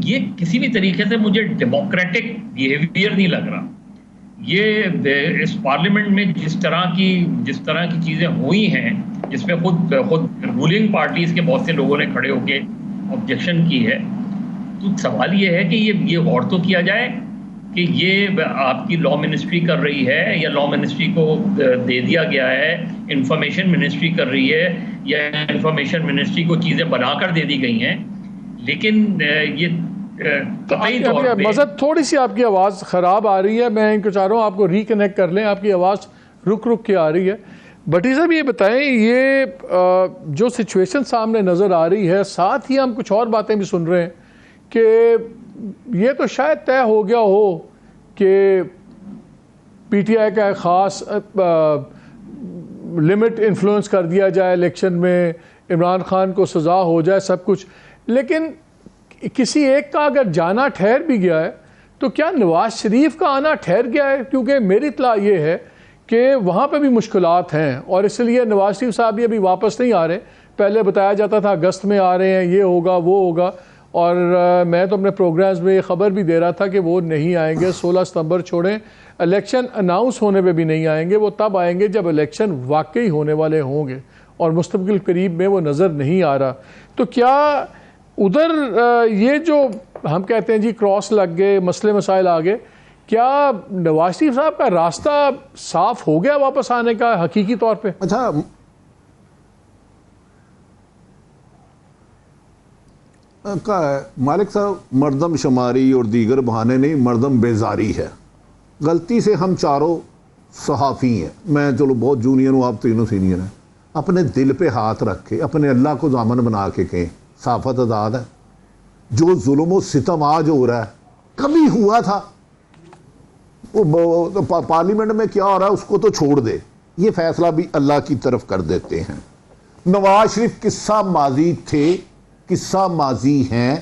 یہ کسی بھی طریقے سے مجھے ڈیموکریٹک بیہیویئر نہیں لگ رہا. یہ اس پارلیمنٹ میں جس طرح کی چیزیں ہوئی ہیں، جس میں خود رولنگ پارٹیز کے بہت سے لوگوں نے کھڑے ہو کے آبجیکشن کی ہے، تو سوال یہ ہے کہ یہ غور تو کیا جائے کہ یہ آپ کی لا منسٹری کر رہی ہے یا لا منسٹری کو دے دیا گیا ہے، انفارمیشن منسٹری کر رہی ہے یا انفارمیشن منسٹری کو چیزیں بنا کر دے دی گئی ہیں. لیکن یہ قطعی طور پہ مزد تھوڑی سی آپ کی آواز خراب آ رہی ہے, میں ان کو چاہ رہا ہوں آپ کو ریکنیکٹ کر لیں, آپ کی آواز رک رک کے آ رہی ہے. بٹی صاحب یہ بتائیں, یہ جو سچویشن سامنے نظر آ رہی ہے, ساتھ ہی ہم کچھ اور باتیں بھی سن رہے ہیں کہ یہ تو شاید طے ہو گیا ہو کہ پی ٹی آئی کا ایک خاص لمٹ انفلوئنس کر دیا جائے الیکشن میں, عمران خان کو سزا ہو جائے, سب کچھ. لیکن کسی ایک کا اگر جانا ٹھہر بھی گیا ہے تو کیا نواز شریف کا آنا ٹھہر گیا ہے؟ کیونکہ میری اطلاع یہ ہے کہ وہاں پہ بھی مشکلات ہیں, اور اس لیے نواز شریف صاحب بھی ابھی واپس نہیں آ رہے. پہلے بتایا جاتا تھا اگست میں آ رہے ہیں, یہ ہوگا وہ ہوگا, اور میں تو اپنے پروگرامز میں یہ خبر بھی دے رہا تھا کہ وہ نہیں آئیں گے. 16 ستمبر چھوڑیں, الیکشن اناؤنس ہونے پہ بھی نہیں آئیں گے. وہ تب آئیں گے جب الیکشن واقعی ہونے والے ہوں گے, اور مستقبل قریب میں وہ نظر نہیں آ رہا. تو کیا ادھر یہ جو ہم کہتے ہیں جی کراس لگ گئے, مسئلے مسائل آ گئے, کیا نواز شریف صاحب کا راستہ صاف ہو گیا واپس آنے کا حقیقی طور پہ؟ اچھا, مالک صاحب, مردم شماری اور دیگر بہانے نہیں, مردم بیزاری ہے. غلطی سے ہم چاروں صحافی ہیں, میں چلو بہت جونیئر ہوں, آپ تینوں سینئر ہیں. اپنے دل پہ ہاتھ رکھ کے اپنے اللہ کو ضامن بنا کے کہیں صحافت آزاد ہے. جو ظلم و ستم آج ہو رہا ہے کبھی ہوا تھا. پارلیمنٹ میں کیا ہو رہا ہے اس کو تو چھوڑ دے, یہ فیصلہ بھی اللہ کی طرف کر دیتے ہیں. نواز شریف قصہ ماضی تھے, قصہ ماضی ہیں,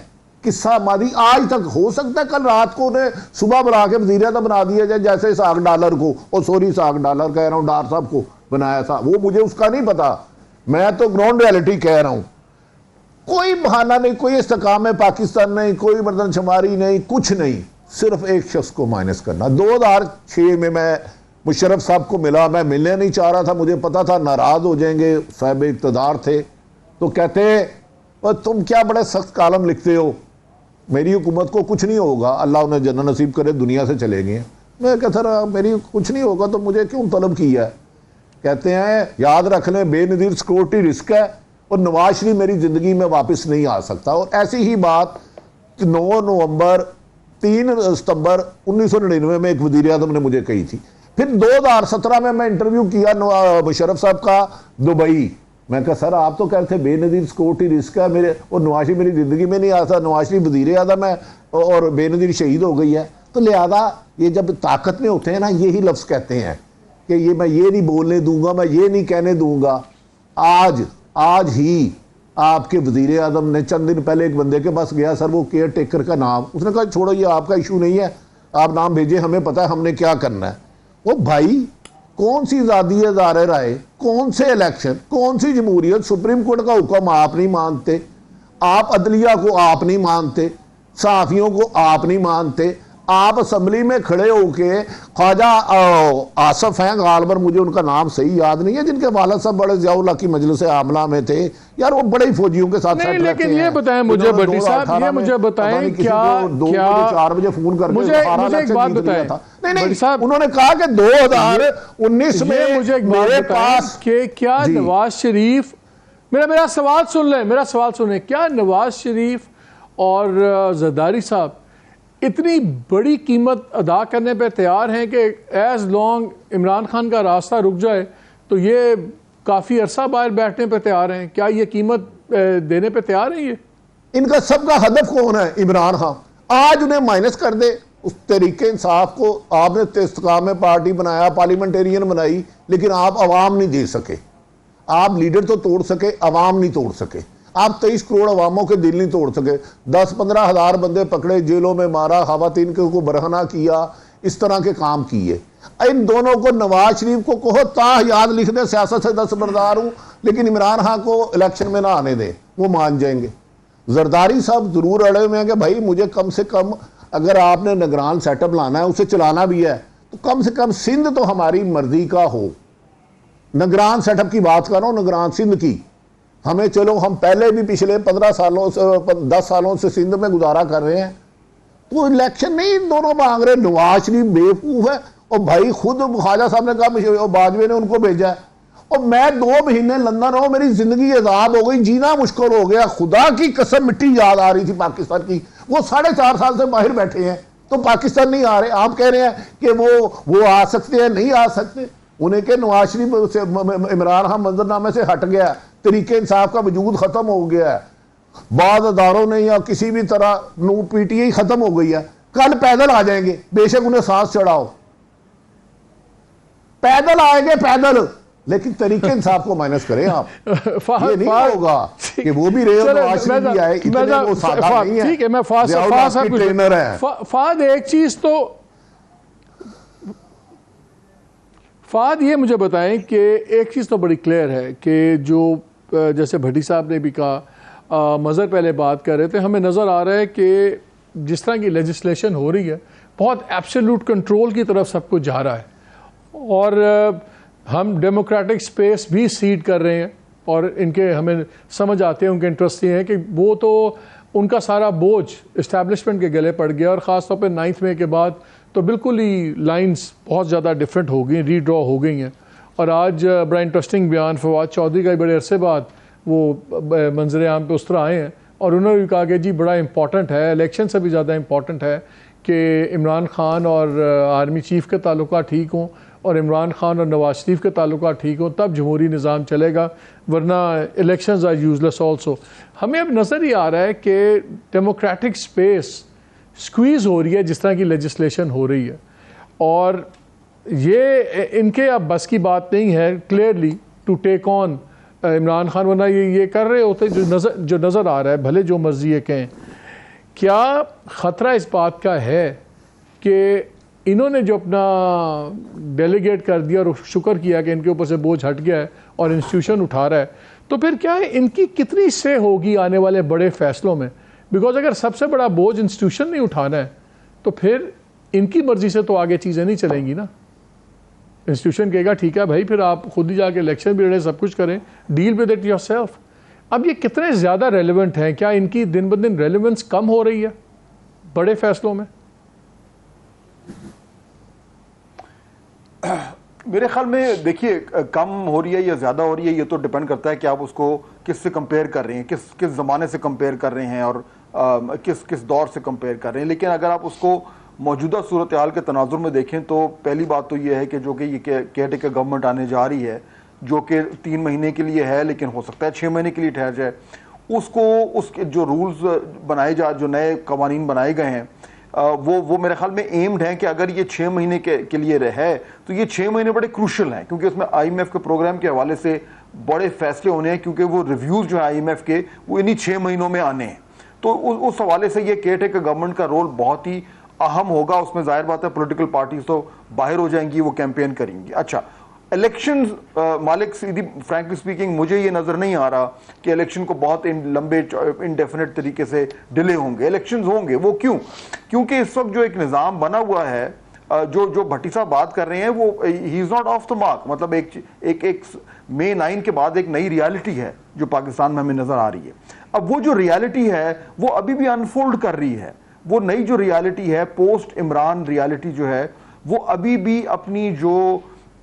قصہ ماضی آج تک. ہو سکتا ہے کل رات کو انہیں صبح بنا کے وزیر اعظم بنا دیا جائے, جیسے اسحاق ڈالر کو, اور سوری اسحاق ڈالر کہہ رہا ہوں, ڈار صاحب کو بنایا تھا, وہ مجھے اس کا نہیں پتا, میں تو گراؤنڈ ریالٹی کہہ رہا ہوں. کوئی بہانہ نہیں, کوئی استحکام پاکستان نہیں, کوئی مردم شماری نہیں, کچھ نہیں, صرف ایک شخص کو مائنس کرنا. 2006 میں مشرف صاحب کو ملا, میں ملنے نہیں چاہ رہا تھا, مجھے پتا تھا ناراض ہو جائیں گے, صاحب اقتدار تھے, تو کہتے تم کیا بڑے سخت کالم لکھتے ہو, میری حکومت کو کچھ نہیں ہوگا, اللہ انہیں جنت نصیب کرے, دنیا سے چلے گئے. میں کہتا رہا میری کچھ نہیں ہوگا تو مجھے کیوں طلب کیا ہے. کہتے ہیں یاد رکھ لیں بے نظیر سیکورٹی رسک ہے, اور نواز شریف میری زندگی میں واپس نہیں آ سکتا. اور ایسی ہی بات 9 نومبر 3 ستمبر 1999 میں ایک وزیر اعظم نے مجھے کہی تھی. پھر 2017 میں انٹرویو کیا مشرف صاحب کا دبئی. میں کہا سر آپ تو کہتے تھے بے نظیر سیکورٹی رسک ہے میرے, اور نواز شریف میری زندگی میں نہیں آتا. نواز شریف وزیر اعظم ہے اور بے نظیر شہید ہو گئی ہے. تو لہذا یہ جب طاقت میں ہوتے ہیں نا, یہی لفظ کہتے ہیں کہ یہ میں یہ نہیں بولنے دوں گا, میں یہ نہیں کہنے دوں گا. آج ہی آپ کے وزیر اعظم نے چند دن پہلے ایک بندے کے پاس گیا, سر وہ کیئر ٹیکر کا نام, اس نے کہا چھوڑو یہ آپ کا ایشو نہیں ہے, آپ نام بھیجیں, ہمیں پتہ ہے ہم نے کیا کرنا ہے. وہ بھائی کون سی آزادی ہے ظاہر رائے, کون سے الیکشن, کون سی جمہوریت, سپریم کورٹ کا حکم آپ نہیں مانتے, آپ عدلیہ کو آپ نہیں مانتے, صحافیوں کو آپ نہیں مانتے, آپ اسمبلی میں کھڑے ہو کے خواجہ آصف ہیں غالباً, مجھے ان کا نام صحیح یاد نہیں ہے, جن کے والد صاحب بڑے ضیاء اللہ کی مجلس عاملہ میں تھے یار, وہ بڑے ہی فوجیوں کے ساتھ نہیں. لیکن یہ بتائیں مجھے بٹی صاحب, یہ مجھے بتائیں کیا 4 بجے فون کر کے مجھے ایک بات بتائیں بٹی صاحب, انہوں نے کہا کہ 2019 میں مجھے ایک بات بتائیں کہ کیا نواز شریف, میرا سوال سن لیں, میرا سوال سنیں, کیا نواز شریف اور زرداری صاحب اتنی بڑی قیمت ادا کرنے پہ تیار ہیں کہ ایز لانگ عمران خان کا راستہ رک جائے تو یہ کافی عرصہ باہر بیٹھنے پہ تیار ہیں؟ کیا یہ قیمت دینے پہ تیار ہیں؟ یہ ان کا سب کا ہدف کون ہے؟ عمران خان. آج انہیں مائنس کر دے اس طریقے انصاف کو. آپ نے استقامت میں پارٹی بنایا, پارلیمنٹیرین بنائی, لیکن آپ عوام نہیں دے سکے. آپ لیڈر تو توڑ سکے, عوام نہیں توڑ سکے. آپ 23 کروڑ عواموں کے دل نہیں توڑ سکے. 10-15 ہزار بندے پکڑے, جیلوں میں مارا, خواتین کو برہنہ کیا, اس طرح کے کام کیے. ان دونوں کو نواز شریف کو کہو تا یاد لکھ دیں سیاست سے دستبردار ہوں, لیکن عمران خان کو الیکشن میں نہ آنے دیں, وہ مان جائیں گے. زرداری صاحب ضرور اڑے ہوئے ہیں کہ بھائی مجھے کم سے کم اگر آپ نے نگران سیٹ اپ لانا ہے, اسے چلانا بھی ہے, تو کم سے کم سندھ تو ہماری مرضی کا ہو. نگران سیٹ اپ کی بات کر رہا ہوں, نگران سندھ کی. ہمیں چلو ہم پہلے بھی پچھلے 15 سالوں سے 10 سالوں سے سندھ میں گزارا کر رہے ہیں, تو الیکشن نہیں دونوں مانگ رہے. نواز شریف بیوقوف ہے, اور بھائی خود خواجہ صاحب نے کہا, باجوے نے ان کو بھیجا ہے, اور میں 2 مہینے لندن رہا ہوں, میری زندگی عذاب ہو گئی, جینا مشکل ہو گیا, خدا کی قسم مٹی یاد آ رہی تھی پاکستان کی. وہ 4.5 سال سے باہر بیٹھے ہیں تو پاکستان نہیں آ رہے. آپ کہہ رہے ہیں کہ وہ آ سکتے ہیں, نہیں آ سکتے. انہیں کہ نواز شریف سے عمران خان منظرنامے سے ہٹ گیا, طریقے انصاف کا وجود ختم ہو گیا ہے, بعض اداروں نے یا کسی بھی طرح پی ٹی آئی ختم ہو گئی ہے. کل پیدل آ جائیں گے, بے شک انہیں سانس چڑھاؤ, پیدل آئیں گے پیدل, لیکن طریقے انصاف کو مائنس کریں آپ. یہ نہیں ہوگا کہ وہ بھی رہے اور نواز شریف بھی آئے, اتنے وہ سادہ نہیں ہے. ٹھیک ہے, میں ٹرینر ہیں. فہد ایک چیز تو فہد یہ مجھے بتائیں کہ ایک چیز تو بڑی کلیئر ہے کہ جو جیسے بھٹی صاحب نے بھی کہا, مظہر پہلے بات کر رہے تھے, ہمیں نظر آ رہا ہے کہ جس طرح کی لیجسلیشن ہو رہی ہے بہت ایبسولوٹ کنٹرول کی طرف سب کچھ جا رہا ہے, اور ہم ڈیموکریٹک سپیس بھی سیڈ کر رہے ہیں, اور ان کے ہمیں سمجھ آتے ہیں, ان کے انٹرسٹ یہ ہیں کہ وہ تو ان کا سارا بوجھ اسٹیبلشمنٹ کے گلے پڑ گیا, اور خاص طور پہ 9 مئی کے بعد تو بالکل ہی لائنز بہت زیادہ ڈیفرنٹ ہو گئی ہیں, ری ڈرا ہو گئی ہیں. اور آج بڑا انٹرسٹنگ بیان فواد چودھری کا بڑے عرصے بعد وہ منظر عام پہ اس طرح آئے ہیں, اور انہوں نے بھی کہا کہ جی بڑا امپورٹنٹ ہے, الیکشن سے بھی زیادہ امپورٹنٹ ہے کہ عمران خان اور آرمی چیف کے تعلقات ٹھیک ہوں, اور عمران خان اور نواز شریف کے تعلقات ٹھیک ہوں, تب جمہوری نظام چلے گا, ورنہ الیکشنز آر یوزلیس آلسو. ہمیں اب نظر ہی آ رہا ہے کہ ڈیموکریٹک سپیس سکویز ہو رہی ہے جس طرح کی لیجسلیشن ہو رہی ہے, اور یہ ان کے اب بس کی بات نہیں ہے کلیئرلی ٹو ٹیک آن عمران خان, ورنہ یہ کر رہے ہوتے جو نظر آ رہا ہے, بھلے جو مرضی یہ کہیں. کیا خطرہ اس بات کا ہے کہ انہوں نے جو اپنا ڈیلیگیٹ کر دیا اور شکر کیا کہ ان کے اوپر سے بوجھ ہٹ گیا ہے اور انسٹیٹیوشن اٹھا رہا ہے, تو پھر کیا ان کی کتنی سے ہوگی آنے والے بڑے فیصلوں میں؟ بیکاز اگر سب سے بڑا بوجھ انسٹیٹیوشن نہیں اٹھانا ہے تو پھر ان کی مرضی سے تو آگے چیزیں نہیں چلیں گی نا. انسٹیٹیوشن کہے گا ٹھیک ہے بھائی, پھر آپ خود ہی جا کے الیکشن بھی لڑیں, سب کچھ کریں, deal with it yourself. اب یہ کتنے زیادہ ریلیونٹ ہیں؟ کیا ان کی دن بدن ریلیونس کم ہو رہی ہے بڑے فیصلوں میں؟ میرے خیال میں دیکھیے کم ہو رہی ہے یا زیادہ ہو رہی ہے, یہ تو ڈیپینڈ کرتا ہے کہ آپ اس کو کس سے کمپیئر کر رہے ہیں, کس زمانے سے کمپیئر کر رہے ہیں, اور کس دور سے کمپیئر کر رہے ہیں. لیکن اگر آپ اس کو موجودہ صورتحال کے تناظر میں دیکھیں تو پہلی بات تو یہ ہے کہ جو کہ یہ کیئر ٹیکر گورنمنٹ آنے جا رہی ہے, جو کہ 3 مہینے کے لیے ہے لیکن ہو سکتا ہے 6 مہینے کے لیے ٹھہر جائے, اس کے جو رولز بنائے جو نئے قوانین بنائے گئے ہیں وہ میرے خیال میں ایمڈ ہیں کہ اگر یہ 6 مہینے کے لیے رہے تو یہ 6 مہینے بڑے کروشل ہیں, کیونکہ اس میں آئی ایم ایف کے پروگرام کے حوالے سے بڑے فیصلے ہونے ہیں, کیونکہ وہ ریویوز جو ہیں آئی ایم ایف کے وہ انہی 6 مہینوں میں آنے ہیں. تو اس حوالے سے یہ کیئر ٹیکر گورنمنٹ کا رول بہت ہی اہم ہوگا. اس میں ظاہر بات ہے پولیٹیکل پارٹیز تو باہر ہو جائیں گی, وہ کیمپین کریں گی. اچھا الیکشنز, مالک سیدھی فرینکلی سپیکنگ مجھے یہ نظر نہیں آ رہا کہ الیکشن کو بہت لمبے انڈیفینٹ طریقے سے ڈیلے ہوں گے. الیکشنز ہوں گے, وہ کیوں؟ کیونکہ اس وقت جو ایک نظام بنا ہوا ہے, جو بھٹی صاحب بات کر رہے ہیں, وہ ہی is not off the mark. مطلب ایک مئی 9 کے بعد ایک نئی ریالٹی ہے جو پاکستان میں ہمیں نظر آ رہی ہے. اب وہ جو ریالٹی ہے وہ ابھی بھی انفولڈ کر رہی ہے. وہ نئی جو ریالٹی ہے, پوسٹ عمران ریالٹی جو ہے, وہ ابھی بھی اپنی جو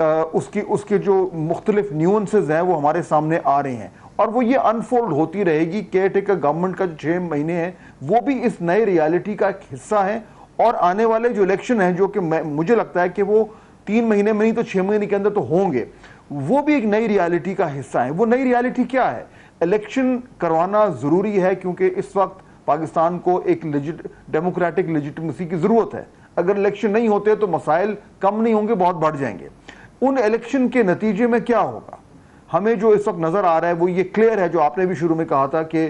اس کے جو مختلف نیونسز ہیں وہ ہمارے سامنے آ رہے ہیں, اور وہ یہ انفولڈ ہوتی رہے گی. کیئر ٹیکر گورنمنٹ کا جو 6 مہینے ہیں وہ بھی اس نئے ریالٹی کا ایک حصہ ہیں, اور آنے والے جو الیکشن ہیں جو کہ مجھے لگتا ہے کہ وہ 3 مہینے میں نہیں تو 6 مہینے کے اندر تو ہوں گے, وہ بھی ایک نئی ریالٹی کا حصہ ہیں. وہ نئی ریالٹی کیا ہے؟ الیکشن کروانا ضروری ہے کیونکہ اس وقت پاکستان کو ایک ڈیموکریٹک لیجیٹمیسی کی ضرورت ہے. اگر الیکشن نہیں ہوتے تو مسائل کم نہیں ہوں گے, بہت بڑھ جائیں گے. ان الیکشن کے نتیجے میں کیا ہوگا ہمیں جو اس وقت نظر آ رہا ہے وہ یہ کلیئر ہے, جو آپ نے بھی شروع میں کہا تھا کہ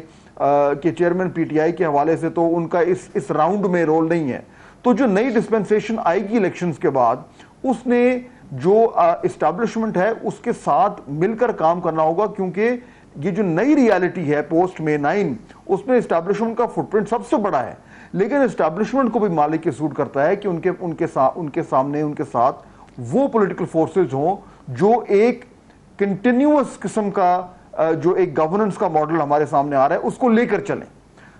چیئرمین پی ٹی آئی کے حوالے سے تو ان کا اس راؤنڈ میں رول نہیں ہے. تو جو نئی ڈسپنسیشن آئے گی الیکشنز کے بعد, اس نے جو اسٹیبلشمنٹ ہے اس کے ساتھ مل کر کام کرنا ہوگا, کیونکہ یہ جو نئی ریالٹی ہے پوسٹ مئی 9, اس میں اسٹیبلشمنٹ کا فٹ پرنٹ سب سے بڑا ہے. لیکن اسٹیبلشمنٹ کو بھی مالک کے سوٹ کرتا ہے کہ ان کے سامنے ان کے ساتھ وہ پولیٹیکل فورسز ہوں جو ایک کنٹینیوس قسم کا جو ایک گورننس کا ماڈل ہمارے سامنے آ رہا ہے اس کو لے کر چلیں.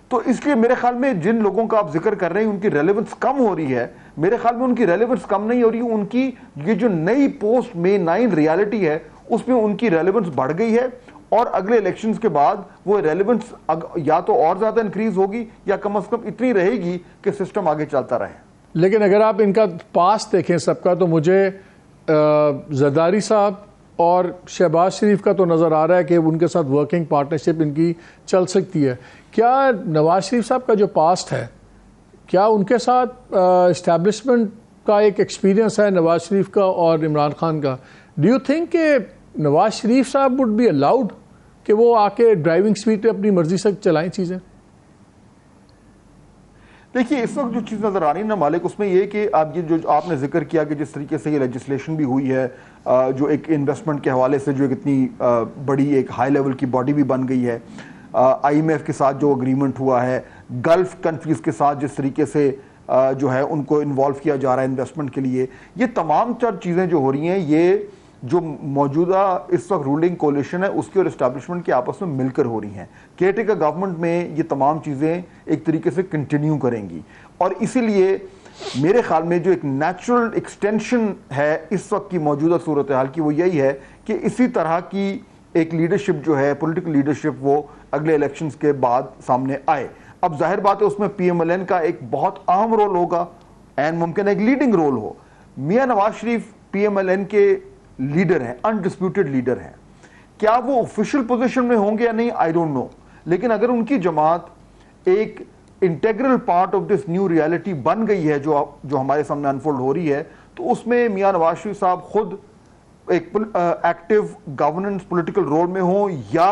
تو اس لیے میرے خیال میں جن لوگوں کا آپ ذکر کر رہے ہیں ان کی ریلیونس کم ہو رہی ہے, میرے خیال میں ان کی ریلیونس کم نہیں ہو رہی, ان کی یہ جو نئی پوسٹ مئی 9 ریالٹی ہے اس میں ان کی ریلیونس بڑھ گئی ہے اور اگلے الیکشنز کے بعد وہ ریلیونس یا تو اور زیادہ انکریز ہوگی یا کم از کم اتنی رہے گی کہ سسٹم آگے چلتا رہے. لیکن اگر آپ ان کا پاس دیکھیں سب کا تو مجھے زرداری صاحب اور شہباز شریف کا تو نظر آ رہا ہے کہ ان کے ساتھ ورکنگ پارٹنرشپ ان کی چل سکتی ہے. کیا نواز شریف صاحب کا جو پاسٹ ہے کیا ان کے ساتھ اسٹیبلشمنٹ کا ایک ایکسپیرینس ہے نواز شریف کا اور عمران خان کا؟ ڈو یو تھنک کہ نواز شریف صاحب وڈ بی الاؤڈ کہ وہ آ کے ڈرائیونگ سیٹ پہ اپنی مرضی سے چلائیں چیزیں؟ دیکھیے اس وقت جو چیز نظر آ رہی ہے نا مالک، اس میں یہ کہ آپ یہ جو آپ نے ذکر کیا کہ جس طریقے سے یہ لیجسلیشن بھی ہوئی ہے، جو ایک انویسٹمنٹ کے حوالے سے جو ایک اتنی بڑی ایک ہائی لیول کی باڈی بھی بن گئی ہے، آئی ایم ایف کے ساتھ جو اگریمنٹ ہوا ہے، گلف کنٹریز کے ساتھ جس طریقے سے جو ہے ان کو انوالو کیا جا رہا ہے انویسٹمنٹ کے لیے، یہ تمام چیزیں جو ہو رہی ہیں یہ جو موجودہ اس وقت رولنگ کولیشن ہے اس کی اور اسٹیبلشمنٹ کی آپس میں مل کر ہو رہی ہیں. کیئرٹیکر گورنمنٹ میں یہ تمام چیزیں ایک طریقے سے کنٹینیو کریں گی، اور اسی لیے میرے خیال میں جو ایک نیچرل ایکسٹینشن ہے اس وقت کی موجودہ صورتحال کی وہ یہی ہے کہ اسی طرح کی ایک لیڈرشپ جو ہے پولیٹیکل لیڈرشپ وہ اگلے الیکشنز کے بعد سامنے آئے. اب ظاہر بات ہے اس میں پی ایم ایل این کا ایک بہت اہم رول ہوگا اینڈ ممکن ایک لیڈنگ رول ہو. میاں نواز شریف پی ایم ایل این کے لیڈر ہیں، انڈسپیوٹڈ لیڈر ہیں. کیا وہ آفیشیل پوزیشن میں ہوں گے یا نہیں آئی ڈونٹ نو، لیکن اگر ان کی جماعت ایک integral part of this new reality بن گئی ہے جو ہمارے سامنے انفولڈ ہو رہی ہے، تو اس میں میاں نواز شریف صاحب خود ایک ایکٹیو گورننس پولیٹیکل رول میں ہوں یا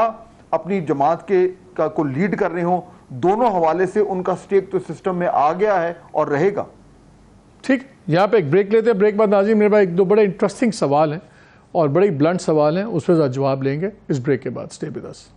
اپنی جماعت کو لیڈ کر رہے ہوں، دونوں حوالے سے ان کا سٹیک تو سسٹم میں آ گیا ہے اور رہے گا. ٹھیک، یہاں پہ ایک بریک لیتے ہیں. بریک بعد ناظرین میرے پاس ایک دو بڑے انٹرسٹنگ سوال ہیں اور بڑے بلنٹ سوال ہیں، اس پہ ذرا جواب لیں گے اس بریک کے بعد. Stay with us.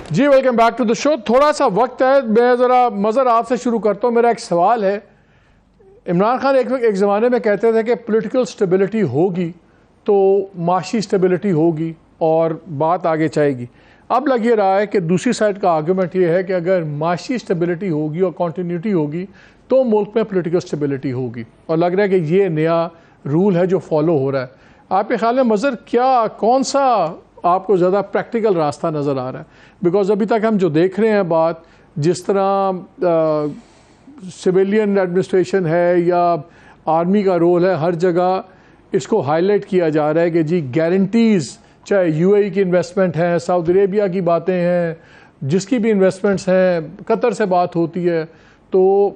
جی welcome back to the show. تھوڑا سا وقت ہے، میں ذرا مظہر آپ سے شروع کرتا ہوں. میرا ایک سوال ہے، عمران خان ایک زمانے میں کہتے تھے کہ پولیٹیکل سٹیبلٹی ہوگی تو معاشی سٹیبلٹی ہوگی اور بات آگے چاہے گی. اب لگ یہ رہا ہے کہ دوسری سائڈ کا آرگومنٹ یہ ہے کہ اگر معاشی سٹیبلٹی ہوگی اور کنٹینیوٹی ہوگی تو ملک میں پولیٹیکل سٹیبلٹی ہوگی، اور لگ رہا ہے کہ یہ نیا رول ہے جو فالو ہو رہا ہے. آپ کے خیال میں مظہر کیا کون سا آپ کو زیادہ پریکٹیکل راستہ نظر آ رہا ہے؟ بیکاز ابھی تک ہم جو دیکھ رہے ہیں بات جس طرح سویلین ایڈمنسٹریشن ہے یا آرمی کا رول ہے، ہر جگہ اس کو ہائی لائٹ کیا جا رہا ہے کہ جی گارنٹیز، چاہے یو اے ای کی انویسٹمنٹ ہیں، سعودی عربیہ کی باتیں ہیں، جس کی بھی انویسٹمنٹس ہیں، قطر سے بات ہوتی ہے، تو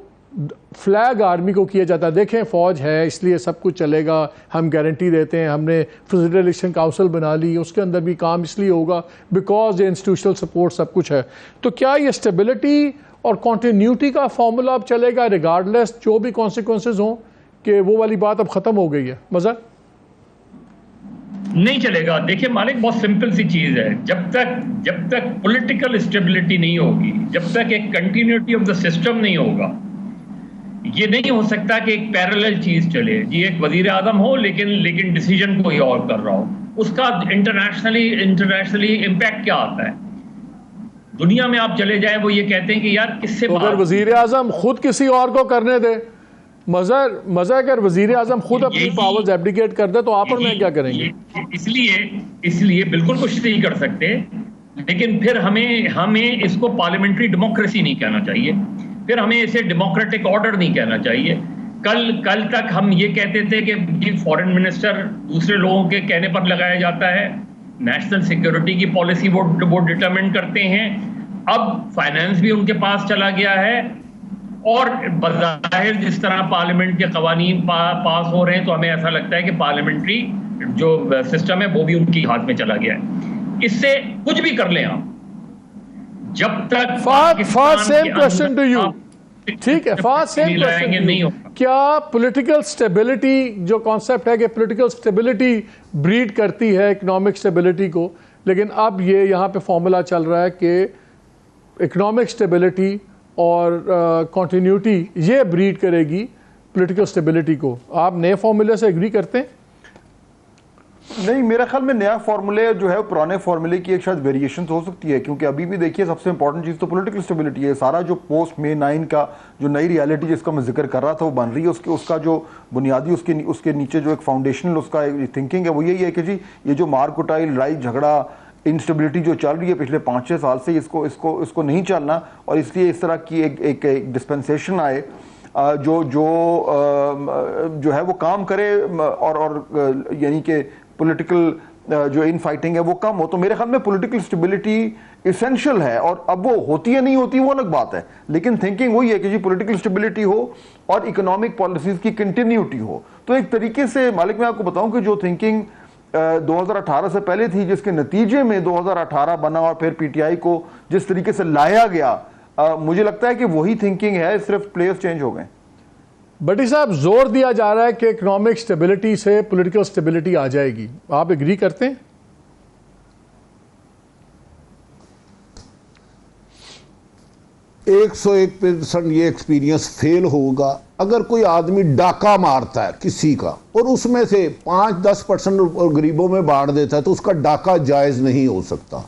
فلیگ آرمی کو کیا جاتا ہے. دیکھیں فوج ہے اس لیے سب کچھ چلے گا، ہم گارنٹی دیتے ہیں، ہم نے فیڈرل الیکشن کاؤنسل بنا لی، اس کے اندر بھی کام اس لیے ہوگا بیکاز یہ انسٹیٹیوشنل سپورٹ سب کچھ ہے. تو کیا یہ اسٹیبلٹی اور کنٹینیوٹی کا فارمولا اب چلے گا ریگارڈلیس جو بھی کانسیکوینسز ہوں، کہ وہ والی بات اب ختم ہو گئی ہے؟ مظہر نہیں چلے گا. دیکھیں مالک، بہت سمپل سی چیز ہے، جب تک پولیٹیکل اسٹیبلٹی نہیں ہوگی، جب تک ایک کنٹینیوٹی آف دا سسٹم نہیں ہوگا، یہ نہیں ہو سکتا کہ ایک پیرالل چیز چلے. جی ایک وزیر اعظم ہو لیکن ڈیسیجن کوئی اور کر رہا ہو، اس کا انٹرنیشنلی امپیکٹ کیا آتا ہے؟ دنیا میں آپ چلے جائیں وہ یہ کہتے ہیں کہ یار کس سے اگر وزیر اعظم خود کسی اور کو کرنے دے، مظہر اگر وزیر اعظم خود اپنی پاورز ایبڈیکیٹ کر دے تو آپ اور میں کیا کریں گے؟ اس لیے بالکل کچھ نہیں کر سکتے، لیکن پھر ہمیں اس کو پارلیمنٹری ڈیموکریسی نہیں کہنا چاہیے، پھر ہمیں اسے ڈیموکریٹک آرڈر نہیں کہنا چاہیے. کل تک ہم یہ کہتے تھے کہ فورن منسٹر دوسرے لوگوں کے کہنے پر لگایا جاتا ہے، نیشنل سیکیورٹی کی پالیسی وہ ڈٹرمن کرتے ہیں. اب فائنانس بھی ان کے پاس چلا گیا ہے، اور بظاہر جس طرح پارلیمنٹ کے قوانین پاس ہو رہے ہیں تو ہمیں ایسا لگتا ہے کہ پارلیمنٹری جو سسٹم ہے وہ بھی ان کی ہاتھ میں چلا گیا ہے. اس سے کچھ بھی کر لیں آپ، جب تک سیم کوشچن ٹو یو، ٹھیک ہے، سیم کوشچن، کیا پولیٹیکل سٹیبلٹی جو کانسیپٹ ہے کہ پولیٹیکل سٹیبلٹی بریڈ کرتی ہے اکنامک سٹیبلٹی کو، لیکن اب یہ یہاں پہ فارمولا چل رہا ہے کہ اکنامک سٹیبلٹی اور کنٹینیوٹی یہ بریڈ کرے گی پولیٹیکل سٹیبلٹی کو. آپ نئے فارمولے سے ایگری کرتے ہیں؟ نہیں میرا خیال میں نیا فارمولے جو ہے پرانے فارمولے کی ایک شاید ویریشن ہو سکتی ہے، کیونکہ ابھی بھی دیکھیے سب سے امپورٹنٹ چیز تو پولیٹیکل اسٹیبلٹی ہے. سارا جو پوسٹ مئی 9 کا جو نئی ریالٹی جس کا میں ذکر کر رہا تھا وہ بن رہی ہے. اس کا جو بنیادی اس کے نیچے جو ایک فاؤنڈیشنل اس کا تھنکنگ ہے وہ یہی ہے کہ جی یہ جو مار کٹائی لڑائی جھگڑا انسٹیبلٹی جو چل رہی ہے پچھلے 5-6 سال سے اس کو نہیں چلنا، اور اس لیے اس طرح کی ایک ڈسپنسیشن آئے جو ہے وہ کام کرے، اور یعنی کہ پولیٹیکل جو ان فائٹنگ ہے وہ کم ہو. تو میرے خیال میں پولیٹیکل اسٹیبلٹی ایسینشیل ہے، اور اب وہ ہوتی ہے نہیں ہوتی وہ الگ بات ہے، لیکن تھنکنگ وہی ہے کہ جی پولیٹیکل اسٹیبلٹی ہو اور اکنامک پالیسیز کی کنٹینیوٹی ہو. تو ایک طریقے سے مالک میں آپ کو بتاؤں کہ جو تھنکنگ 2018 سے پہلے تھی، جس کے نتیجے میں 2018 بنا اور پھر پی ٹی آئی کو جس طریقے سے لایا گیا، مجھے لگتا ہے کہ وہی تھنکنگ ہے، صرف پلیئرز چینج ہو گئے. بٹی صاحب زور دیا جا رہا ہے کہ اکنامک سٹیبلٹی سے پولیٹیکل سٹیبلٹی آ جائے گی، آپ ایگری کرتے ہیں؟ ایک 101% یہ ایکسپیرینس فیل ہوگا اگر کوئی آدمی ڈاکہ مارتا ہے کسی کا اور اس میں سے 5-10% غریبوں میں بانٹ دیتا ہے تو اس کا ڈاکہ جائز نہیں ہو سکتا.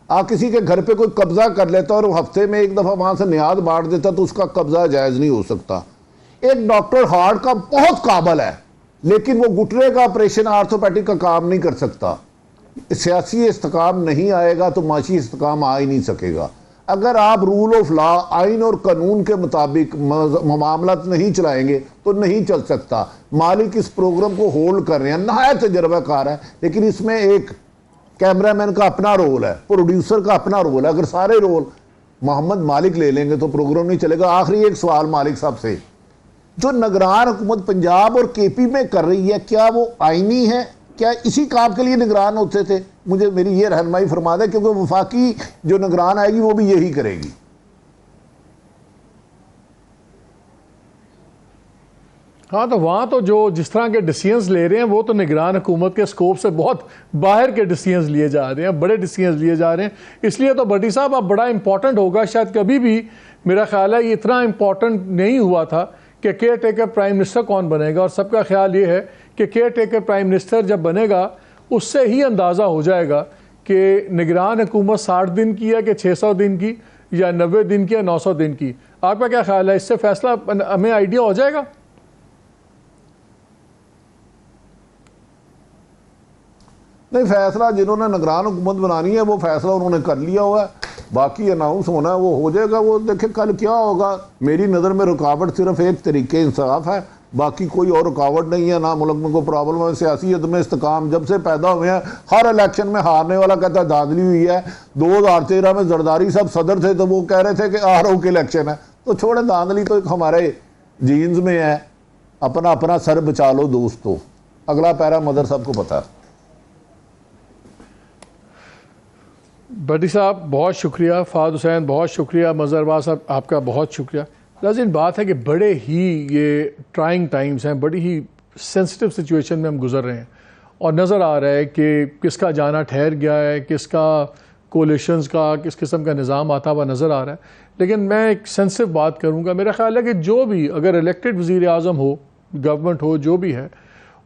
آپ کسی کے گھر پہ کوئی قبضہ کر لیتا ہے اور ہفتے میں ایک دفعہ وہاں سے نیاد بانٹ دیتا ہے تو اس کا قبضہ جائز نہیں ہو سکتا. ایک ڈاکٹر ہارٹ کا بہت قابل ہے لیکن وہ گھٹنے کا آپریشن آرتھوپیڈک کا کام نہیں کر سکتا. سیاسی استحکام نہیں آئے گا تو معاشی استحکام آ ہی نہیں سکے گا. اگر آپ رول آف لا، آئین اور قانون کے مطابق معاملات نہیں چلائیں گے تو نہیں چل سکتا. مالک اس پروگرام کو ہولڈ کر رہے ہیں، نہایت تجربہ کار ہے، لیکن اس میں ایک کیمرہ مین کا اپنا رول ہے، پروڈیوسر کا اپنا رول ہے. اگر سارے رول محمد مالک لے لیں گے تو پروگرام نہیں چلے گا. آخری ایک سوال مالک صاحب سے، جو نگران حکومت پنجاب اور کے پی میں کر رہی ہے کیا وہ آئینی ہے؟ کیا اسی کام کے لیے نگران ہوتے تھے؟ مجھے میری یہ رہنمائی فرما دیں، کیونکہ وفاقی جو نگران آئے گی وہ بھی یہی کرے گی. ہاں تو وہاں تو جو جس طرح کے ڈیسیژنز لے رہے ہیں وہ تو نگران حکومت کے سکوپ سے بہت باہر کے ڈیسیژنز لیے جا رہے ہیں، بڑے ڈیسیژنز لیے جا رہے ہیں. اس لیے تو بٹی صاحب اب بڑا امپورٹنٹ ہوگا، شاید کبھی بھی میرا خیال ہے یہ اتنا امپورٹنٹ نہیں ہوا تھا کہ کیئر ٹیکر پرائم منسٹر کون بنے گا. اور سب کا خیال یہ ہے کہ کیئر ٹیکر پرائم منسٹر جب بنے گا اس سے ہی اندازہ ہو جائے گا کہ نگران حکومت 60 دن کی ہے کہ 600 دن کی یا 90 دن کی یا 900 دن کی. آپ کا کیا خیال ہے؟ اس سے فیصلہ ہمیں آئیڈیا ہو جائے گا؟ نہیں، فیصلہ جنہوں نے نگران حکومت بنانی ہے وہ فیصلہ انہوں نے کر لیا ہوا ہے، باقی اناؤنس ہونا ہے وہ ہو جائے گا. وہ دیکھیں کل کیا ہوگا. میری نظر میں رکاوٹ صرف ایک طریقے انصاف ہے، باقی کوئی اور رکاوٹ نہیں ہے. نہ ملک میں کوئی پرابلم ہے. سیاسی عدم استحکام جب سے پیدا ہوئے ہیں ہر الیکشن میں ہارنے والا کہتا ہے دھاندلی ہوئی ہے. 2013 میں زرداری صاحب صدر تھے تو وہ کہہ رہے تھے کہ آر او کے الیکشن ہے. تو چھوڑے دھاندلی تو ایک ہمارے جینز میں ہے. اپنا سر بچا لو دوستو. اگلا پیرا مدر صاحب کو پتا ہے. بٹی صاحب بہت شکریہ، فہد حسین بہت شکریہ، مظہر عباس صاحب آپ کا بہت شکریہ. لازم بات ہے کہ بڑے ہی یہ ٹرائنگ ٹائمز ہیں، بڑی ہی سینسٹیو سچویشن میں ہم گزر رہے ہیں، اور نظر آ رہا ہے کہ کس کا جانا ٹھہر گیا ہے، کس کا کولیشنز کا کس قسم کا نظام آتا ہوا نظر آ رہا ہے. لیکن میں ایک سینسٹیو بات کروں گا. میرا خیال ہے کہ جو بھی اگر الیکٹڈ وزیر اعظم ہو، گورنمنٹ ہو، جو بھی ہے،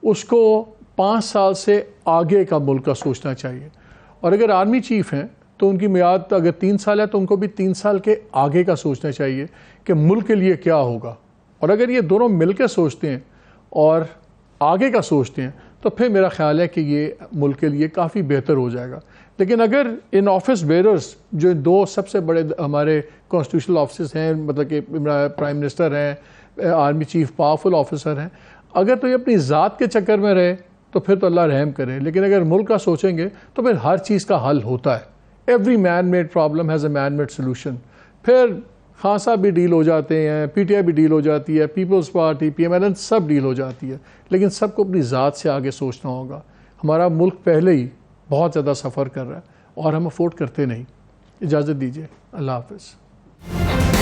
اس کو 5 سال سے آگے کا ملک کا سوچنا چاہیے. اور اگر آرمی چیف ہیں تو ان کی میعاد اگر 3 سال ہے تو ان کو بھی 3 سال کے آگے کا سوچنا چاہیے کہ ملک کے لیے کیا ہوگا. اور اگر یہ دونوں مل کے سوچتے ہیں اور آگے کا سوچتے ہیں تو پھر میرا خیال ہے کہ یہ ملک کے لیے کافی بہتر ہو جائے گا. لیکن اگر ان آفس بیئررز جو 2 سب سے بڑے ہمارے کانسٹیٹیوشنل آفسز ہیں، مطلب کہ پرائم منسٹر ہیں، آرمی چیف پاورفل آفیسر ہیں، اگر تو یہ اپنی ذات کے چکر میں رہے تو پھر تو اللہ رحم کرے. لیکن اگر ملک کا سوچیں گے تو پھر ہر چیز کا حل ہوتا ہے. Every man made problem has a man made solution. پھر خان صاحب بھی ڈیل ہو جاتے ہیں، پی ٹی آئی بھی ڈیل ہو جاتی ہے، Peoples Party, P M L N سب ڈیل ہو جاتی ہے. لیکن سب کو اپنی ذات سے آگے سوچنا ہوگا. ہمارا ملک پہلے ہی بہت زیادہ سفر کر رہا ہے اور ہم افورڈ کرتے نہیں. اجازت دیجیے، اللہ حافظ.